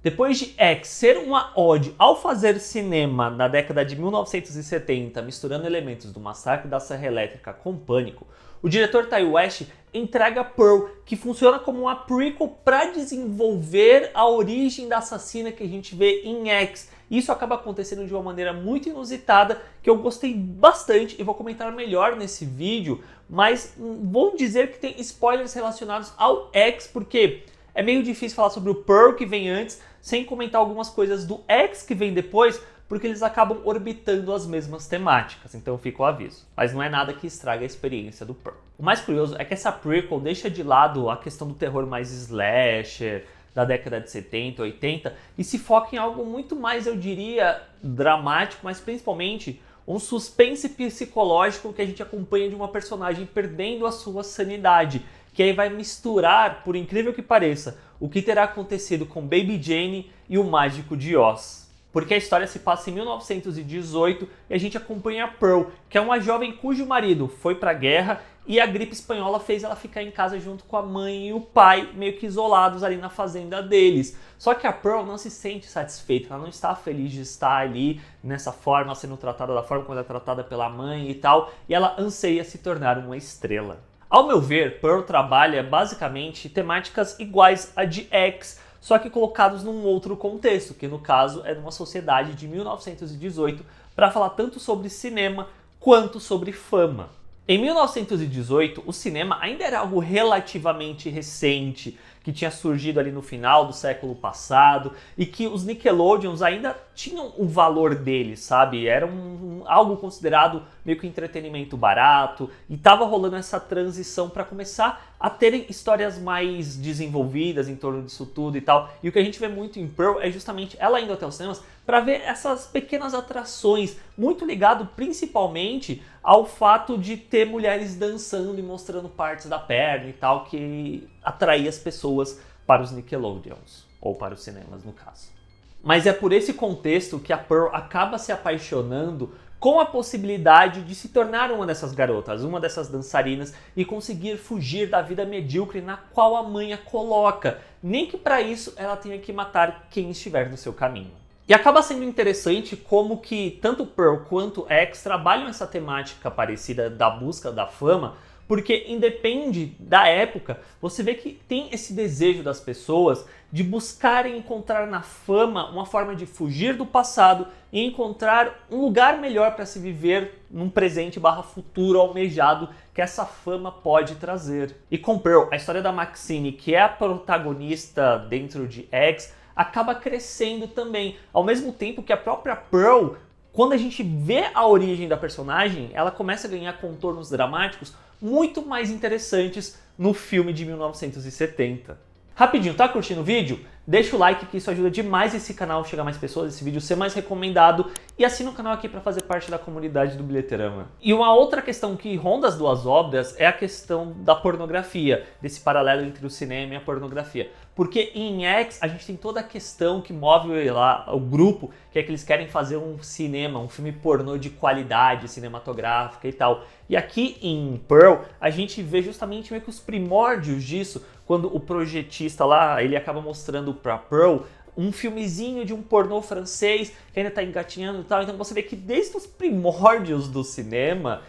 Depois de X ser uma ode ao fazer cinema na década de 1970, misturando elementos do Massacre da Serra Elétrica com Pânico, o diretor Ti West entrega Pearl, que funciona como uma prequel para desenvolver a origem da assassina que a gente vê em X. Isso acaba acontecendo de uma maneira muito inusitada, que eu gostei bastante e vou comentar melhor nesse vídeo, mas vou dizer que tem spoilers relacionados ao X, porque é meio difícil falar sobre o Pearl que vem antes, sem comentar algumas coisas do X que vem depois, porque eles acabam orbitando as mesmas temáticas, então fica o aviso. Mas não é nada que estraga a experiência do Pearl. O mais curioso é que essa prequel deixa de lado a questão do terror mais slasher, da década de 70, 80, e se foca em algo muito mais, eu diria, dramático, mas principalmente um suspense psicológico que a gente acompanha de uma personagem perdendo a sua sanidade, que aí vai misturar, por incrível que pareça, o que terá acontecido com Baby Jane e o Mágico de Oz. Porque a história se passa em 1918 e a gente acompanha a Pearl, que é uma jovem cujo marido foi para a guerra e a gripe espanhola fez ela ficar em casa junto com a mãe e o pai, meio que isolados ali na fazenda deles. Só que a Pearl não se sente satisfeita, ela não está feliz de estar ali nessa forma, sendo tratada da forma como ela é tratada pela mãe e tal, e ela anseia se tornar uma estrela. Ao meu ver, Pearl trabalha basicamente temáticas iguais a de X, só que colocados num outro contexto, que no caso é numa sociedade de 1918, para falar tanto sobre cinema quanto sobre fama. Em 1918, o cinema ainda era algo relativamente recente, que tinha surgido ali no final do século passado e que os Nickelodeons ainda tinham o valor deles, sabe? Era algo considerado meio que entretenimento barato e estava rolando essa transição para começar a terem histórias mais desenvolvidas em torno disso tudo e tal. E o que a gente vê muito em Pearl é justamente ela indo até os cinemas para ver essas pequenas atrações, muito ligado principalmente ao fato de ter mulheres dançando e mostrando partes da perna e tal, que atraía as pessoas para os Nickelodeons, ou para os cinemas no caso. Mas é por esse contexto que a Pearl acaba se apaixonando com a possibilidade de se tornar uma dessas garotas, uma dessas dançarinas e conseguir fugir da vida medíocre na qual a mãe a coloca, nem que para isso ela tenha que matar quem estiver no seu caminho. E acaba sendo interessante como que tanto Pearl quanto X trabalham essa temática parecida da busca da fama, porque independe da época, você vê que tem esse desejo das pessoas de buscarem encontrar na fama uma forma de fugir do passado e encontrar um lugar melhor para se viver num presente / futuro almejado que essa fama pode trazer. E com Pearl, a história da Maxine, que é a protagonista dentro de X, acaba crescendo também, ao mesmo tempo que a própria Pearl, quando a gente vê a origem da personagem, ela começa a ganhar contornos dramáticos muito mais interessantes no filme de 1970. Rapidinho, tá curtindo o vídeo? Deixa o like que isso ajuda demais esse canal a chegar a mais pessoas, esse vídeo ser mais recomendado e assina o canal aqui para fazer parte da comunidade do Bilheterama. E uma outra questão que ronda as duas obras é a questão da pornografia, desse paralelo entre o cinema e a pornografia. Porque em X a gente tem toda a questão que move lá o grupo, que é que eles querem fazer um cinema, um filme pornô de qualidade cinematográfica e tal. E aqui em Pearl a gente vê justamente meio que os primórdios disso, quando o projetista lá, ele acaba mostrando para Pearl um filmezinho de um pornô francês que ainda está engatinhando e tal. Então você vê que desde os primórdios do cinema,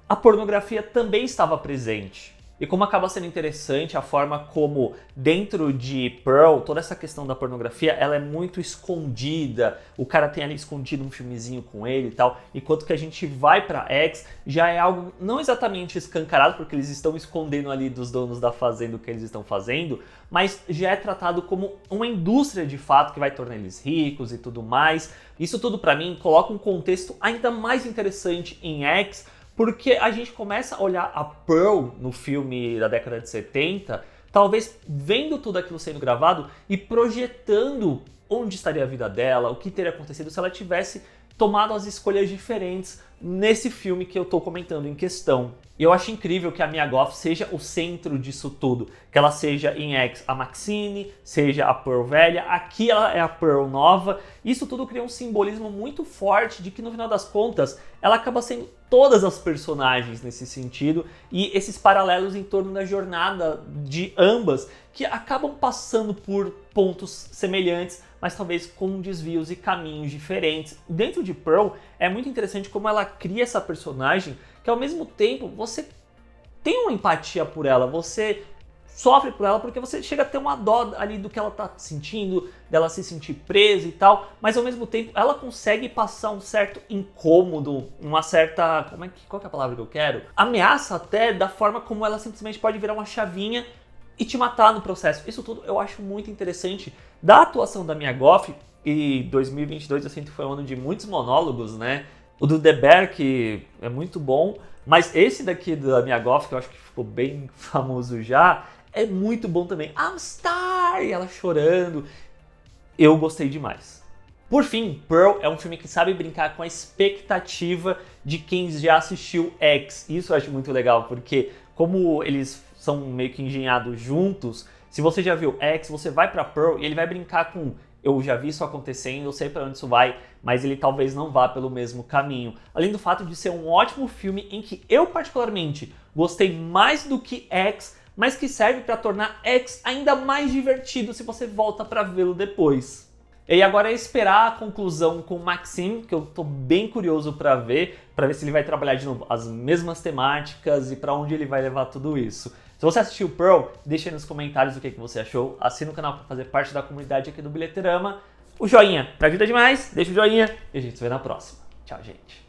a pornografia também estava presente. E como acaba sendo interessante a forma como dentro de Pearl, toda essa questão da pornografia, ela é muito escondida. O cara tem ali escondido um filmezinho com ele e tal. Enquanto que a gente vai pra X, já é algo não exatamente escancarado, porque eles estão escondendo ali dos donos da fazenda o que eles estão fazendo, mas já é tratado como uma indústria de fato que vai tornar eles ricos e tudo mais. Isso tudo pra mim coloca um contexto ainda mais interessante em X, porque a gente começa a olhar a Pearl no filme da década de 70, talvez vendo tudo aquilo sendo gravado e projetando onde estaria a vida dela, o que teria acontecido se ela tivesse tomado as escolhas diferentes nesse filme que eu tô comentando em questão. E eu acho incrível que a Mia Goth seja o centro disso tudo. Que ela seja em X a Maxine, seja a Pearl velha, aqui ela é a Pearl nova. Isso tudo cria um simbolismo muito forte de que no final das contas ela acaba sendo todas as personagens nesse sentido. E esses paralelos em torno da jornada de ambas que acabam passando por pontos semelhantes, mas talvez com desvios e caminhos diferentes. Dentro de Pearl é muito interessante como ela cria essa personagem que ao mesmo tempo você tem uma empatia por ela, você sofre por ela porque você chega a ter uma dó ali do que ela tá sentindo, dela se sentir presa e tal, mas ao mesmo tempo ela consegue passar um certo incômodo, uma certa, qual que é a palavra que eu quero? Ameaça até da forma como ela simplesmente pode virar uma chavinha e te matar no processo. Isso tudo eu acho muito interessante da atuação da Mia Goth, e 2022 eu sinto que foi um ano de muitos monólogos, né? O do The Bear, que é muito bom, mas esse daqui da Mia Goth, que eu acho que ficou bem famoso já, é muito bom também. I'm Star! E ela chorando. Eu gostei demais. Por fim, Pearl é um filme que sabe brincar com a expectativa de quem já assistiu X. Isso eu acho muito legal, porque como eles são meio que engenhados juntos, se você já viu X, você vai pra Pearl e ele vai brincar com eu já vi isso acontecendo, eu sei para onde isso vai, mas ele talvez não vá pelo mesmo caminho. Além do fato de ser um ótimo filme em que eu particularmente gostei mais do que X, mas que serve para tornar X ainda mais divertido se você volta para vê-lo depois. E agora é esperar a conclusão com Maxine, que eu tô bem curioso para ver se ele vai trabalhar de novo as mesmas temáticas e para onde ele vai levar tudo isso. Se você assistiu Pearl, deixa aí nos comentários o que você achou, assina o canal para fazer parte da comunidade aqui do Bilheteirama, o joinha ajuda demais, deixa o joinha e a gente se vê na próxima. Tchau, gente!